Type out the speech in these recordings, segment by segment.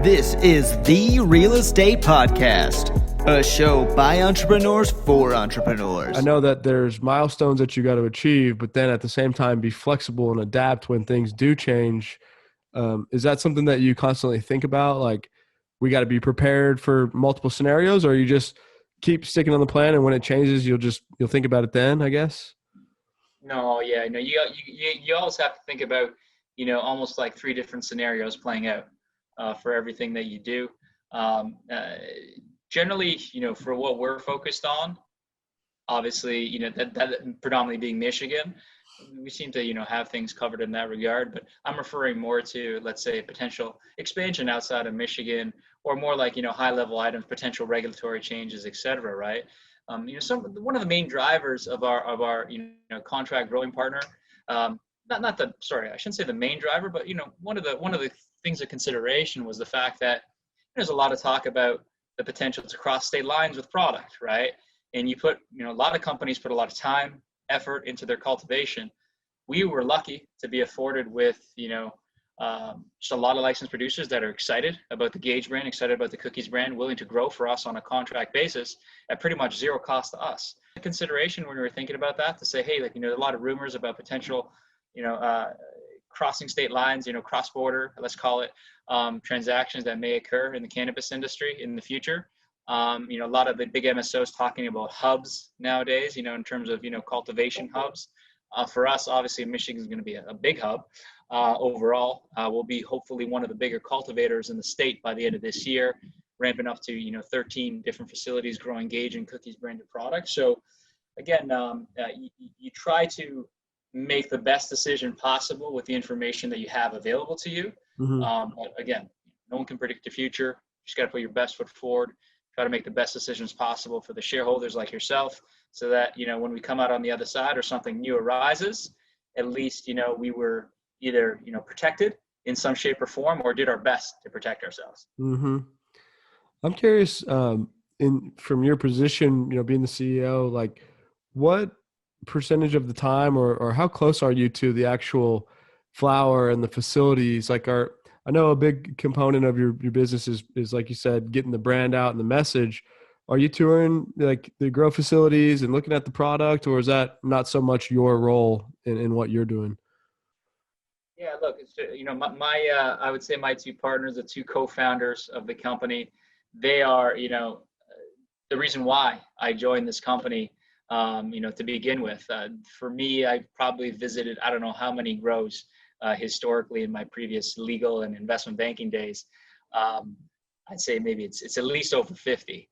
This is the Real Estate Podcast, a show by entrepreneurs for entrepreneurs. I know that there's milestones that you got to achieve, but then at the same time, be flexible and adapt when things do change. Is that something that you constantly think about? Like, we got to be prepared for multiple scenarios, or you just keep sticking on the plan, and when it changes, you'll think about it then, I guess? No, yeah, no, you always have to think about, almost like three different scenarios playing out for everything that you do. Generally, for what we're focused on, obviously, that predominantly being Michigan, we seem to, have things covered in that regard. But I'm referring more to, let's say, potential expansion outside of Michigan, or more like, high-level items, potential regulatory changes, et cetera, right? One of the main drivers of our contract growing partner, I shouldn't say the main driver, but one of the things of consideration was the fact that there's a lot of talk about the potential to cross state lines with product, right? And you put, a lot of companies put a lot of time, effort into their cultivation. We were lucky to be afforded with, just a lot of licensed producers that are excited about the Gage brand, excited about the Cookies brand, willing to grow for us on a contract basis at pretty much zero cost to us. Consideration when we were thinking about that, to say, hey, a lot of rumors about potential, crossing state lines, cross-border, let's call it, transactions that may occur in the cannabis industry in the future. A lot of the big MSOs talking about hubs nowadays, in terms of, cultivation hubs. For us, obviously, Michigan is going to be a big hub. Overall, we'll be hopefully one of the bigger cultivators in the state by the end of this year, ramping up to 13 different facilities growing Gage and Cookies branded products. So again, you try to make the best decision possible with the information that you have available to you. Mm-hmm. But again, no one can predict the future. You just got to put your best foot forward, try to make the best decisions possible for the shareholders like yourself, so that when we come out on the other side or something new arises, at least we were either protected in some shape or form, or did our best to protect ourselves. Mm-hmm. I'm curious, from your position, being the CEO, like, what percentage of the time, or how close are you to the actual flower and the facilities? Like, I know a big component of your business is like you said, getting the brand out and the message. Are you touring like the grow facilities and looking at the product, or is that not so much your role in what you're doing? Yeah, look, it's, I would say my two partners, the two co-founders of the company, they are, the reason why I joined this company, to begin with. For me, I probably visited, I don't know how many grows historically in my previous legal and investment banking days. I'd say maybe it's at least over 50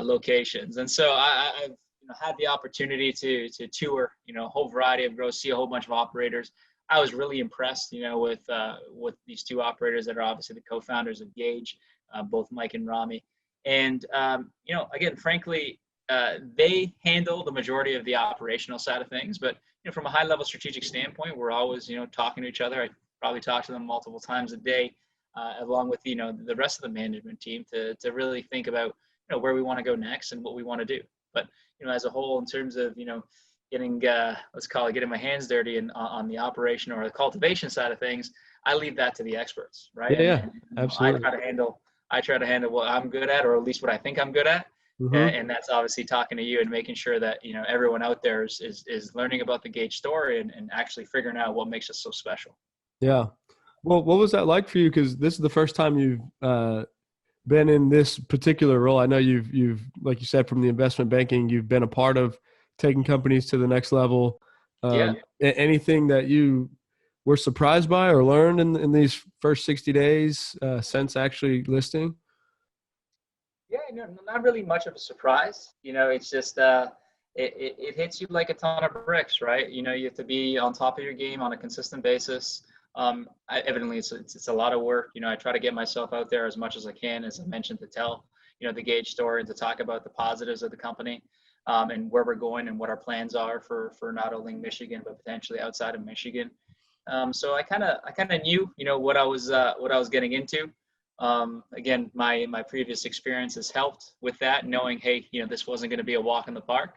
locations. And so I've had the opportunity to tour, a whole variety of grows, see a whole bunch of operators. I was really impressed, with these two operators that are obviously the co-founders of Gage, both Mike and Rami. And, again, frankly, they handle the majority of the operational side of things. But, from a high level strategic standpoint, we're always, talking to each other. I probably talk to them multiple times a day, along with, the rest of the management team to really think about, where we want to go next and what we want to do. But, as a whole, in terms of, getting, getting my hands dirty on the operation or the cultivation side of things, I leave that to the experts, right? Yeah, and, absolutely. I try to handle what I'm good at, or at least what I think I'm good at. Mm-hmm. And that's obviously talking to you and making sure that, everyone out there is learning about the Gage story and actually figuring out what makes us so special. Yeah. Well, what was that like for you? Because this is the first time you've been in this particular role. I know you've, like you said, from the investment banking, you've been a part of taking companies to the next level. Yeah. Anything that you were surprised by or learned in these first 60 days since actually listing? Yeah, no, not really much of a surprise. It's just it hits you like a ton of bricks, right? You have to be on top of your game on a consistent basis. Evidently, it's a lot of work. I try to get myself out there as much as I can, as I mentioned, to tell the Gage story and to talk about the positives of the company, and where we're going and what our plans are for not only Michigan but potentially outside of Michigan. So I kind of knew what I was getting into. Again, my previous experience has helped with that, knowing, hey, this wasn't going to be a walk in the park.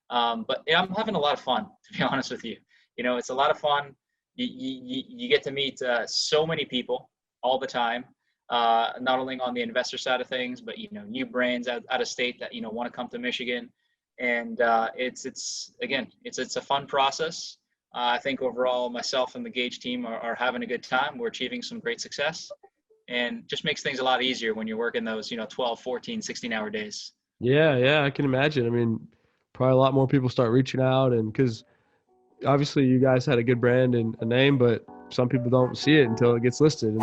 But I'm having a lot of fun, to be honest with you. It's a lot of fun. You get to meet so many people all the time. not only on the investor side of things, but, new brands out of state that, want to come to Michigan. And it's a fun process. I think overall myself and the Gage team are having a good time. We're achieving some great success, and just makes things a lot easier when you're working those, 12, 14, 16-hour days. Yeah, I can imagine. I mean, probably a lot more people start reaching out, and because obviously you guys had a good brand and a name, but some people don't see it until it gets listed.